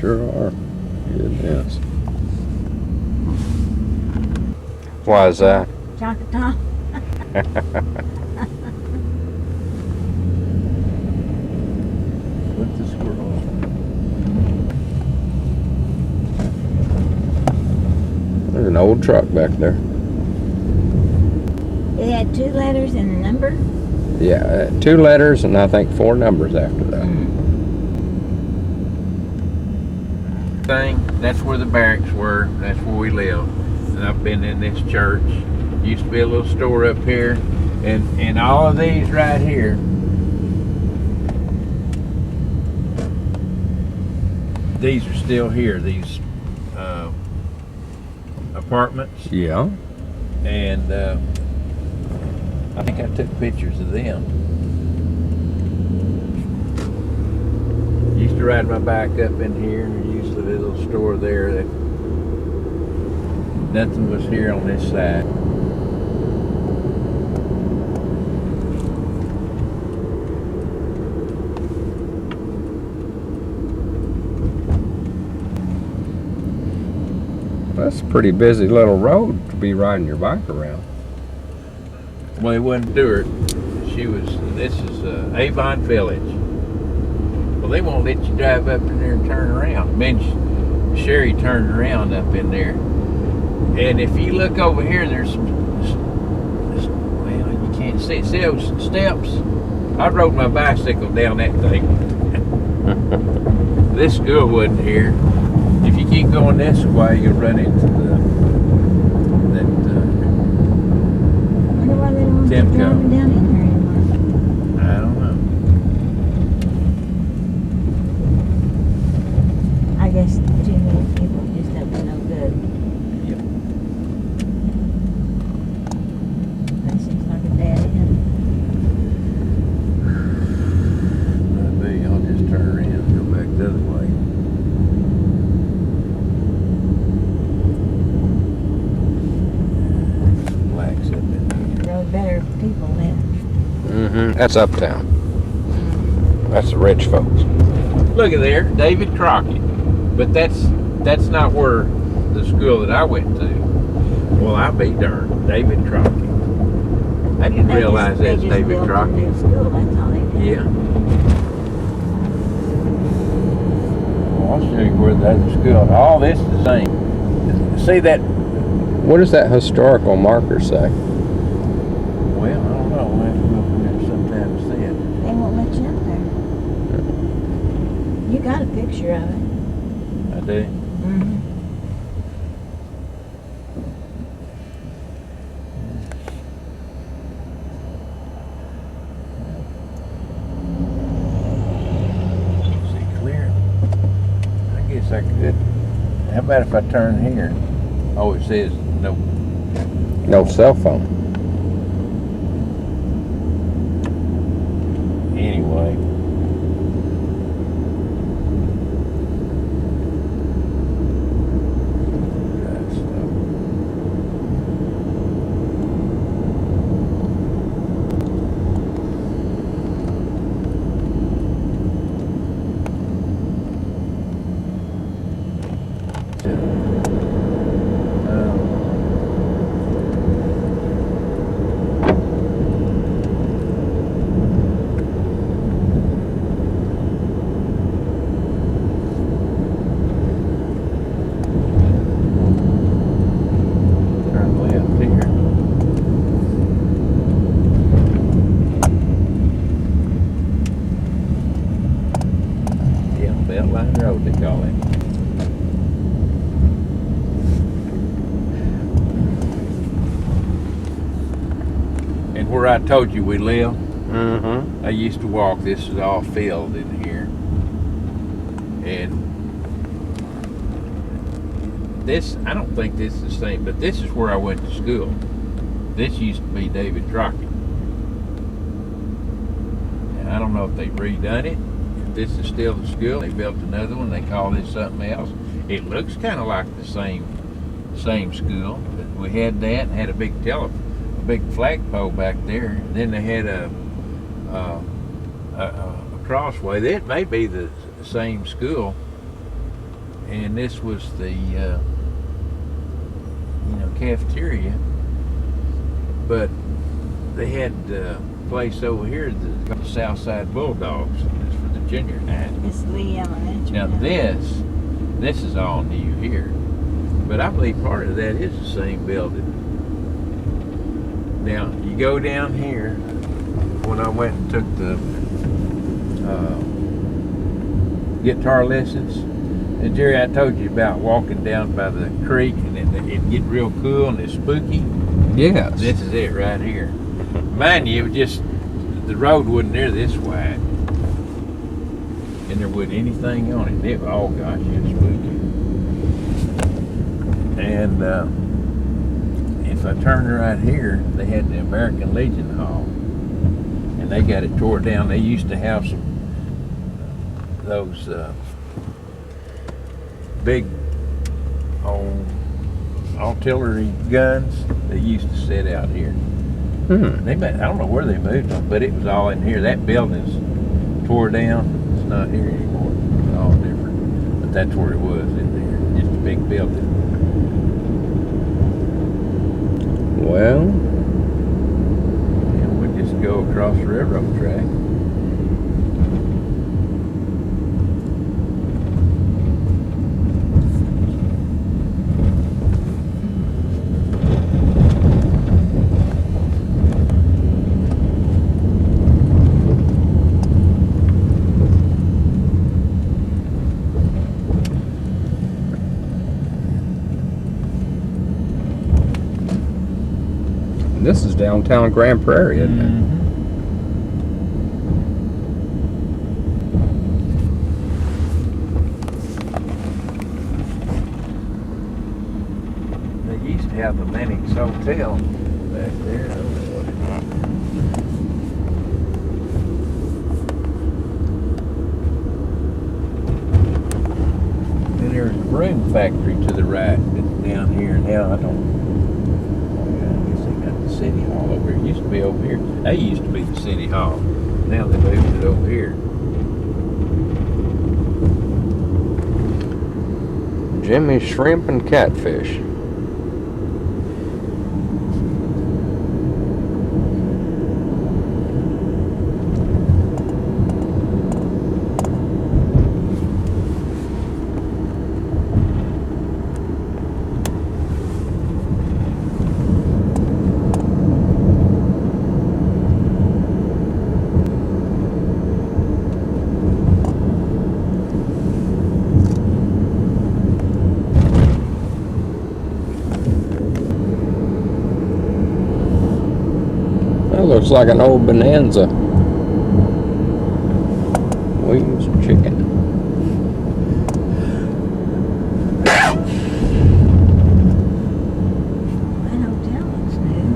sure are. Goodness. Why is that? Choctaw. With the squirrel. There's an old truck back there. It had 2 letters and a number. Yeah, 2 letters and I think 4 numbers after that. That's where the barracks were. That's where we live. And I've been in this church. Used to be a little store up here, and all of these right here. These are still here. These apartments. Yeah. And I think I took pictures of them. Used to ride my bike up in here, and there used to be a little store there. That nothing was here on this side. That's a pretty busy little road to be riding your bike around. Well, it wasn't Stewart. This is Avon Village. Well, they won't let you drive up in there and turn around. Sherry turned around up in there. And if you look over here, there's some, well, you can't see it. See those steps? I rode my bicycle down that thing. This school wasn't here. If you keep going this way, you'll run into that I wonder why they don't want you Timco. driving down in there anymore. I don't know. I guess too many people just up to no good. Yep. That seems like a dead end. Maybe I'll just turn around and go back the other way. Blacks up in there. Road better if people live. That's uptown. That's the rich folks. Look at there, David Crockett. But that's not where the school that I went to. Well, I'll be darned. David Crockett. I didn't realize that's David built a Crockett. new school, that's all they did. Yeah. Well, I'll show you where the other school. All this is the same. See that? What does that historical marker say? Well, I don't know. We'll have to go up in there sometime to see it. They won't let you up there. You got a picture of it. I do. Mm-hmm. See clear. I guess I could. How about if I turn here? Oh, it says no. No cell phone. Anyway. Beltline Road, they call it. And where I told you we live, I used to walk. This is all field in here. And this, I don't think this is the same, but this is where I went to school. This used to be David Crockett. And I don't know if they've redone it. If this is still the school, they built another one. They call this something else. It looks kind of like the same school. But we had that and had a big flagpole back there. And then they had a crossway. That may be the same school. and this was the cafeteria, but they had a place over here that got the Southside Bulldogs. It's for the junior high. It's Lee Elementary. Now this is all new here, but I believe part of that is the same building. Now you go down here. When I went and took the guitar lessons, and Jerry, I told you about walking down by the creek and it'd get real cool and it's spooky. Yes. This is it right here. Mind you, it was just the road wasn't near this wide, and there wasn't anything on it. Oh gosh, it was spooky. And if I turn right here, they had the American Legion Hall, and they got it tore down. They used to have some those big artillery guns that used to sit out here. I don't know where they moved them, but it was all in here. That building's tore down. It's not here anymore. It's all different. But that's where it was, in there. Just a big building. Well, And we just go across the railroad track. this is downtown Grand Prairie, isn't it? They used to have the Lennox Hotel back there. I don't know what it is. And there's a broom factory to the right down here. Now I don't. I guess they got the city hall over here. It used to be over here. They used to be the city hall. Now they moved it over here. Jimmy's Shrimp and Catfish. That looks like an old Bonanza. Wings and chicken. That hotel looks new.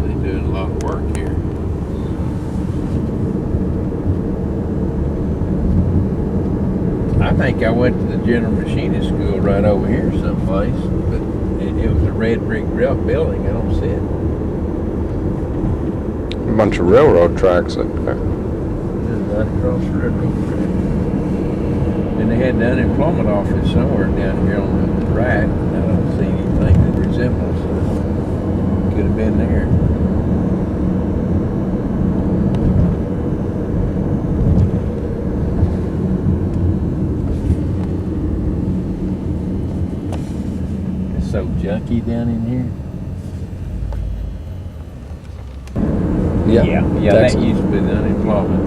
They're doing a lot of work here. I think I went to the General Machinist School right over here someplace, but it was a red brick building. I don't see it. A bunch of railroad tracks up there. Just right across the railroad track. And they had the unemployment office somewhere down here on the right. I don't see anything that resembles it. Could have been there. It's so junky down in here. Yeah, that's that used to be the unemployment.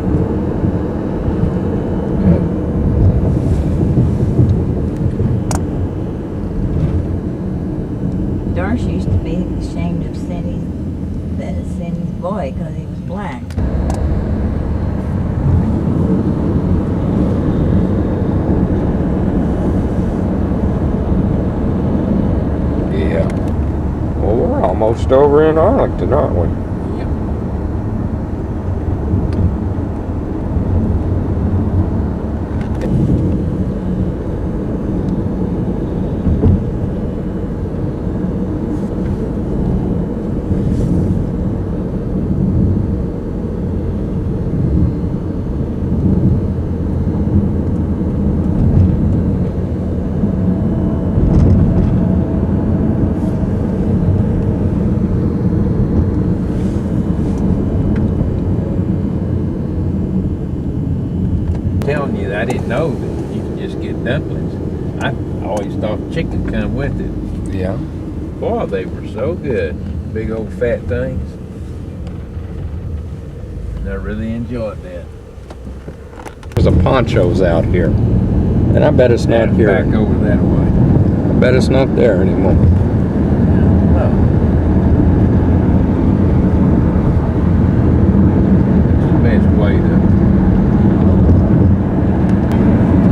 Darcy used to be ashamed of Cindy's boy because he was black. almost over in Arlington, aren't we? Telling you that I didn't know that you could just get dumplings. I always thought chicken come with it. Yeah. Boy, they were so good. Big old fat things. And I really enjoyed that. There's a Ponchos out here. And I bet it's not here. Back over that way. I bet it's not there anymore. No. It's the best way to.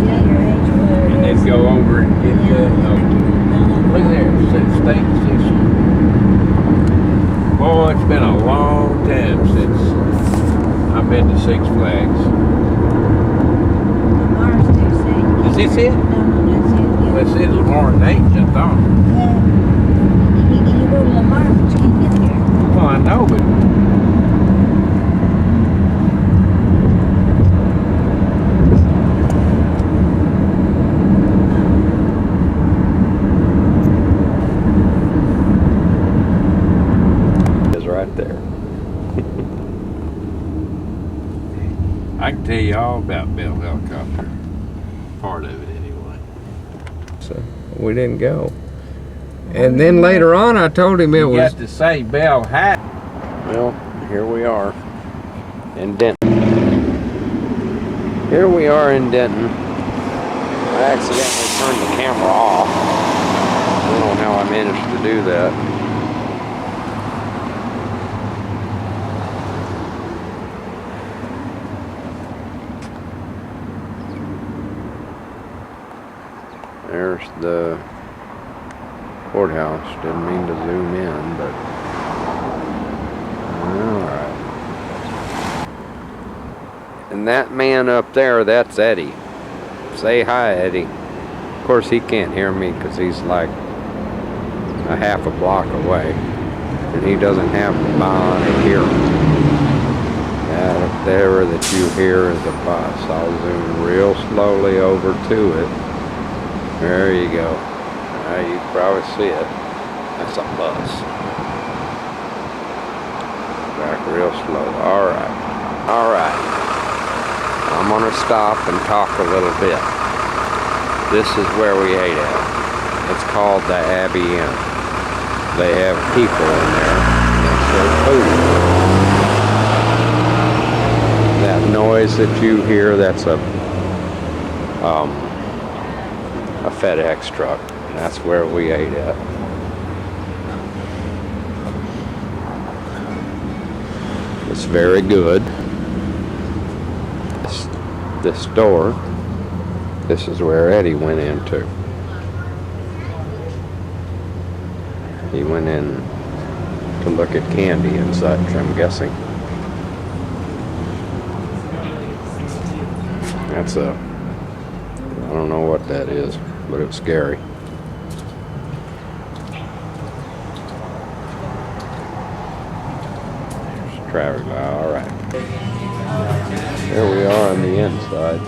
Yeah, your age where And it then is. go over and get the. Look there, it says steak station. Boy, it's been a long time since I've been to Six Flags. Lamar's too sick. Is this it? No, that's it. Well, it said Lamar and H, I thought. Yeah. You go to Lamar, but you can't get there. Well, I know, but It's right there. I can tell you all about Bell Helicopter. Part of it, anyway. So we didn't go. And then later on, I told him it You was. got to say Bell Hat. Well, here we are in Denton. Here we are in Denton. I accidentally turned the camera off. I don't know how I managed to do that. There's the courthouse. Didn't mean to zoom in, but alright. And that man up there, that's Eddie. Say hi, Eddie. Of course, he can't hear me because he's like a half a block away. And he doesn't have the bionic hearing. That up there that you hear is a bus. I'll zoom real slowly over to it. There you go. Now you can probably see it. That's a bus. Back real slow. Alright. Alright. I'm going to stop and talk a little bit. This is where we ate at. It's called the Abbey Inn. They have people in there. And serve food. That noise that you hear, that's a FedEx truck. And that's where we ate at. It's very good. This store, this is where Eddie went into. He went in to look at candy and such, I'm guessing. That's a, I don't know what that is, but it's scary. There's the traffic light, alright. Here we are on the inside.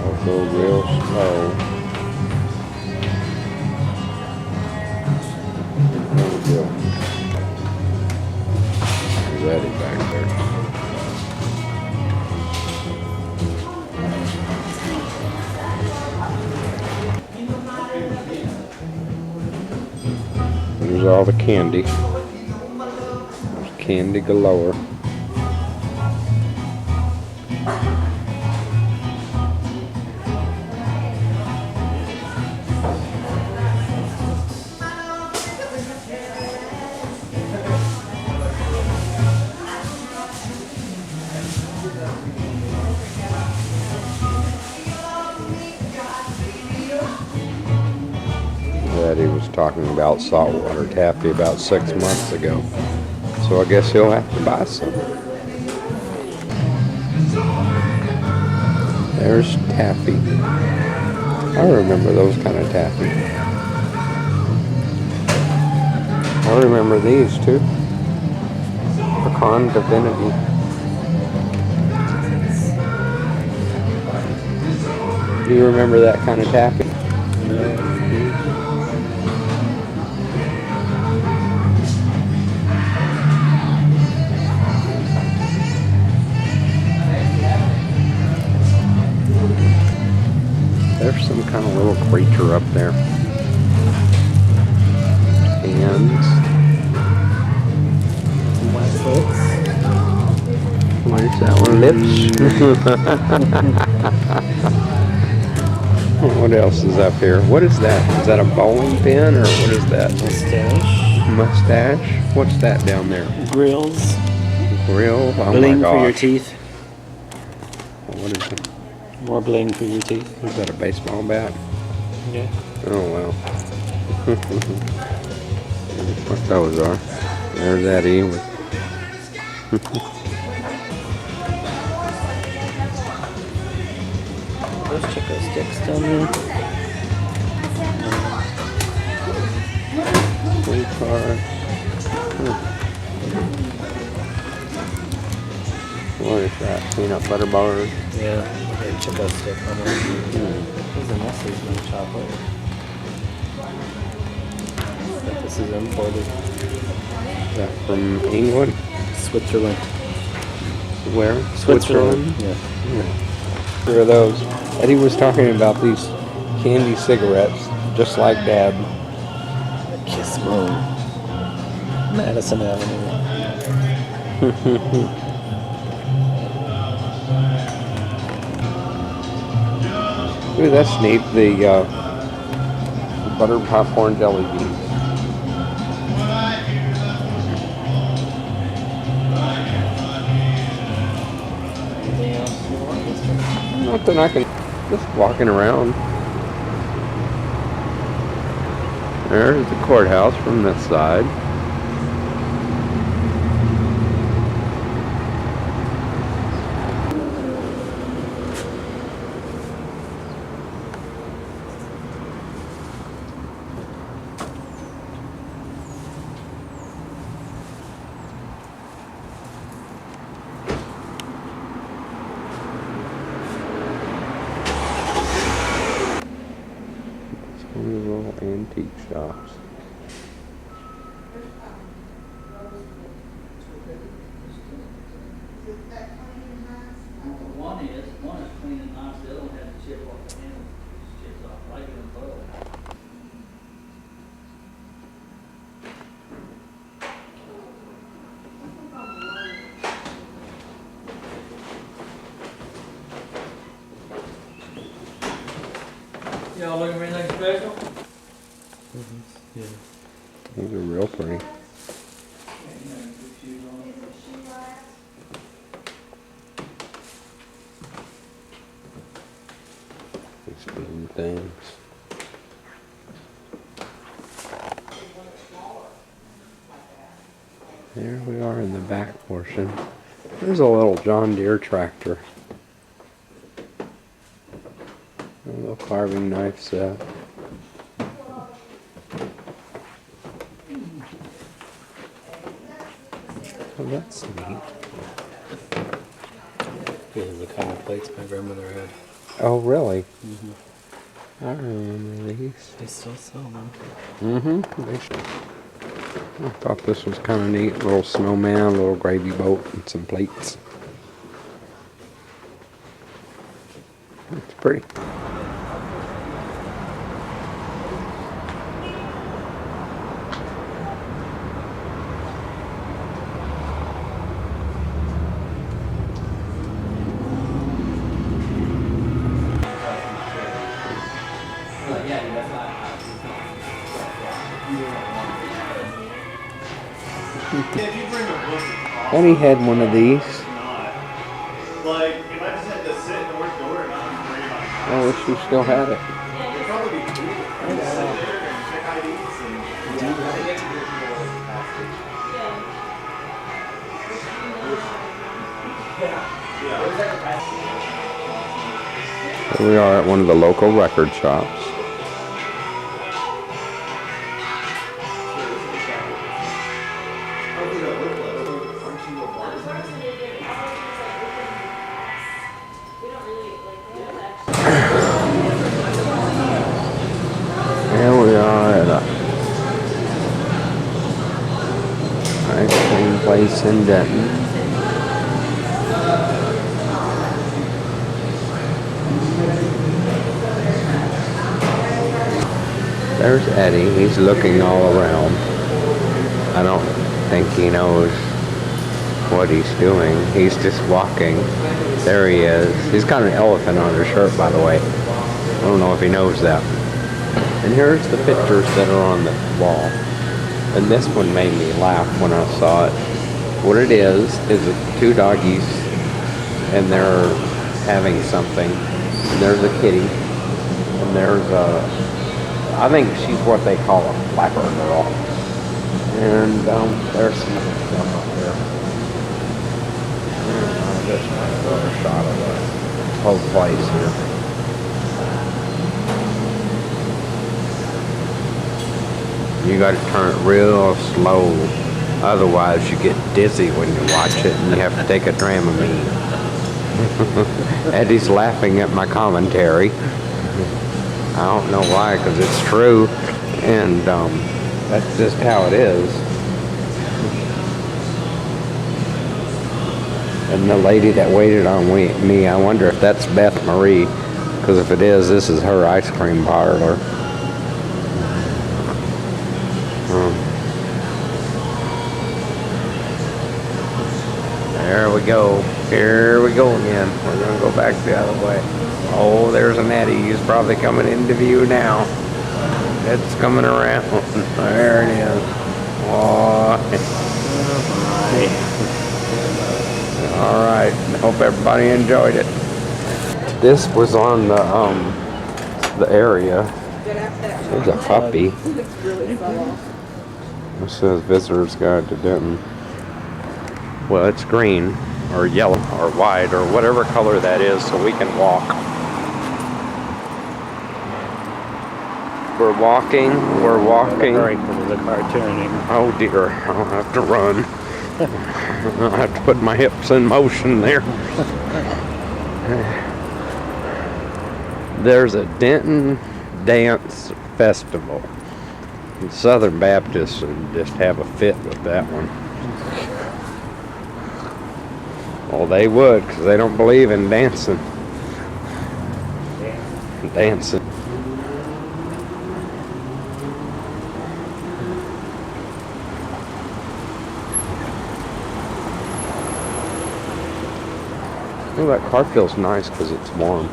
I'll go real slow. There we go. There's Eddie back there. There's all the candy. There's candy galore. he was talking about saltwater taffy about 6 months ago. So I guess he'll have to buy some. There's taffy. I remember those kind of taffy. I remember these too. Pecan Divinity. Do you remember that kind of taffy? No. There's some kind of little creature up there. Hands. Wax lips. Where's that one? Lips. What else is up here? What is that? Is that a bowling pin or what is that? Mustache. Mustache? What's that down there? Grills. Grill? Oh Bling my for your gosh. teeth. What is it? More bling for your teeth. Is that a baseball bat? Yeah. Oh well. What those are. There's Eddie with Those Chico sticks down there. play card. What is that? Peanut butter bars? Yeah. A Chico stick on there. There's a message on chocolate. But this is imported. Is that from England? Switzerland. Where? Switzerland? Yeah. Here are those. Eddie was talking about these candy cigarettes, just like Dad. Kiss Moon. Madison Avenue. Ooh, that's neat. The buttered popcorn jelly beans. Anything else you want, mister? Nothing I can. Just walking around. There's the courthouse from this side. One of the little antique shops. One is clean and nice, the other one has a chip off the handle, chips off, like it in both. Y'all looking for anything special? Yeah. Those are real pretty. These blue things. There we are in the back portion. There's a little John Deere tractor. A little carving knife set. Oh, that's neat. These are the kind of plates my grandmother had. Oh, really? Mm-hmm. I remember these. They still sell them. Mm-hmm. They should. I thought this was kind of neat. Little snowman, little gravy boat, and some plates. It's pretty. And he had one of these. Like, if I just had to sit in the work door and not be worried about it, I wish you still had it. it'd probably be cool. Just sit there and check out IDs and Do you have to give more passage? Here we are at one of the local record shops. Here we are at a ice cream place in Denton. There's Eddie. He's looking all around. I don't think he knows what he's doing. He's just walking. There he is. He's got an elephant on his shirt, by the way. I don't know if he knows that. And here's the pictures that are on the wall. And this one made me laugh when I saw it. What it is two doggies, and they're having something. And there's a kitty, and there's I think she's what they call a flapper girl. And there's some other stuff up there. Just another shot of the whole place here. You got to turn it real slow, otherwise you get dizzy when you watch it, and you have to take a Dramamine. Eddie's laughing at my commentary. I don't know why, because it's true, and that's just how it is. And the lady that waited on me, I wonder if that's Beth Marie, because if it is, this is her ice cream parlor. There we go. Here we go again. We're going to go back the other way. Oh, there's an Eddie. He's probably coming into view now. It's coming around. There it is. Oh. All right. Hope everybody enjoyed it. This was on the area. There's a puppy. It says Visitor's Guide to Denton. Well, it's green or yellow or white or whatever color that is, so we can walk. We're walking. Hurry because there's a car turning. Oh dear, I'll have to run. I'll have to put my hips in motion there. There's a Denton Dance Festival. And Southern Baptists would just have a fit with that one. Well, they would, because they don't believe in dancing. Dancing. Oh, that car feels nice because it's warm.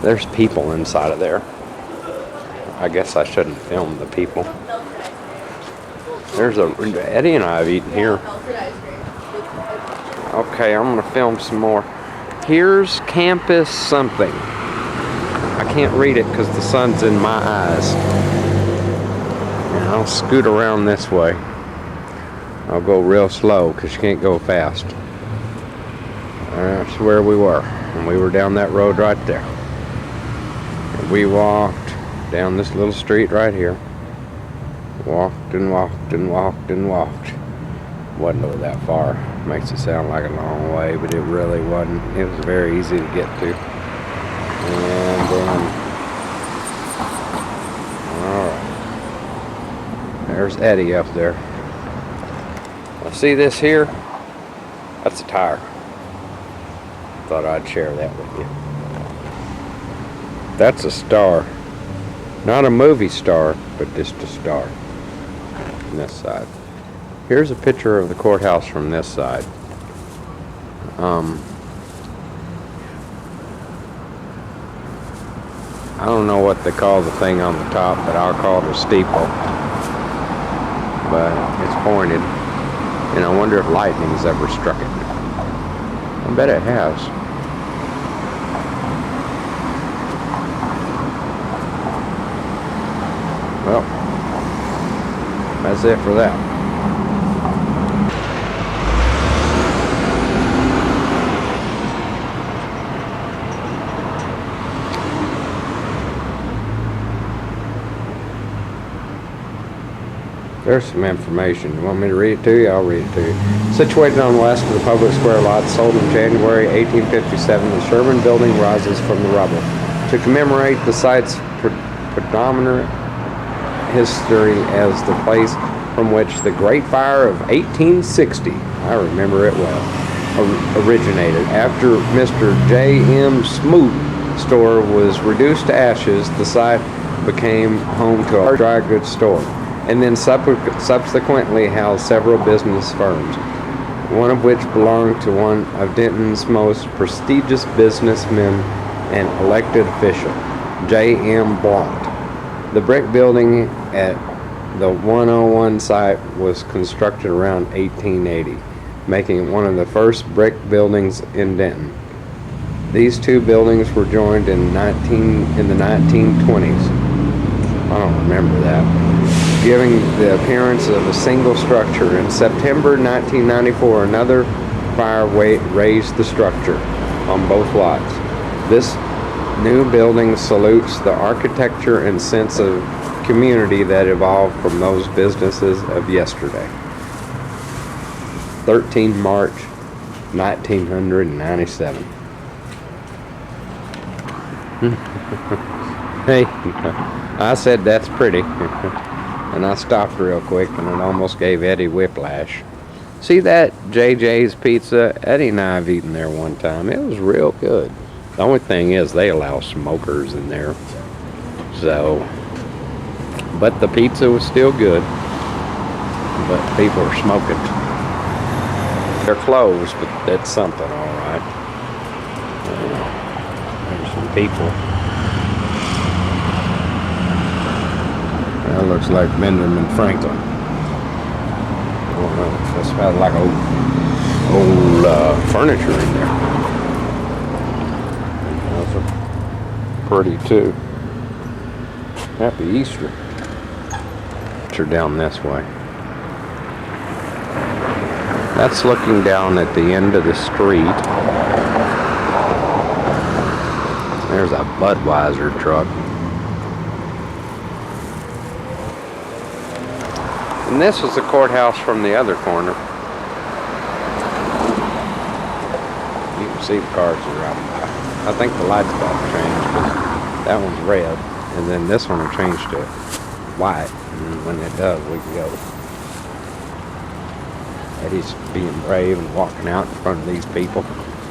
There's people inside of there. I guess I shouldn't film the people. Eddie and I have eaten here. Okay, I'm gonna film some more. Here's campus something. I can't read it because the sun's in my eyes. And I'll scoot around this way. I'll go real slow because you can't go fast. That's where we were. And we were down that road right there. And we walked down this little street right here. Walked and walked and walked and walked. Wasn't really that far. Makes it sound like a long way, but it really wasn't. It was very easy to get to. And then, alright. There's Eddie up there. Now see this here? That's a tire. Thought I'd share that with you. That's a star. Not a movie star, but just a star. On this side. Here's a picture of the courthouse from this side. I don't know what they call the thing on the top, but I'll call it a steeple. But it's pointed. And I wonder if lightning's ever struck it. I bet it has. Well, That's it for that. There's some information. You want me to read it to you? I'll read it to you. Situated on the west of the public square lot, sold in January 1857, the Sherman Building rises from the rubble. To commemorate the site's predominant history as the place from which the Great Fire of 1860, I remember it well, originated. After Mr. J.M. Smoot store was reduced to ashes, the site became home to a dry goods store, and then subsequently housed several business firms, one of which belonged to one of Denton's most prestigious businessmen and elected official, J.M. Blount. The brick building at the 101 site was constructed around 1880, making it one of the first brick buildings in Denton. These two buildings were joined in the 1920s. I don't remember that. Giving the appearance of a single structure. In September 1994, another fire razed the structure on both lots. This new building salutes the architecture and sense of community that evolved from those businesses of yesterday. 13 March 1997. Hey, I said that's pretty. And I stopped real quick and it almost gave Eddie whiplash. See that JJ's Pizza? Eddie and I have eaten there one time. It was real good. The only thing is they allow smokers in there. So, but the pizza was still good. But people are smoking. They're closed, but that's something, all right. There's some people. That looks like Benjamin Franklin. I don't know. That's about like old furniture in there. Those are pretty too. Happy Easter. They're down this way. That's looking down at the end of the street. There's a Budweiser truck. And this was the courthouse from the other corner. You can see the cars are riding by. I think the lights got changed, but that one's red. And then this one will change to white. And when it does, we can go. Eddie's being brave and walking out in front of these people.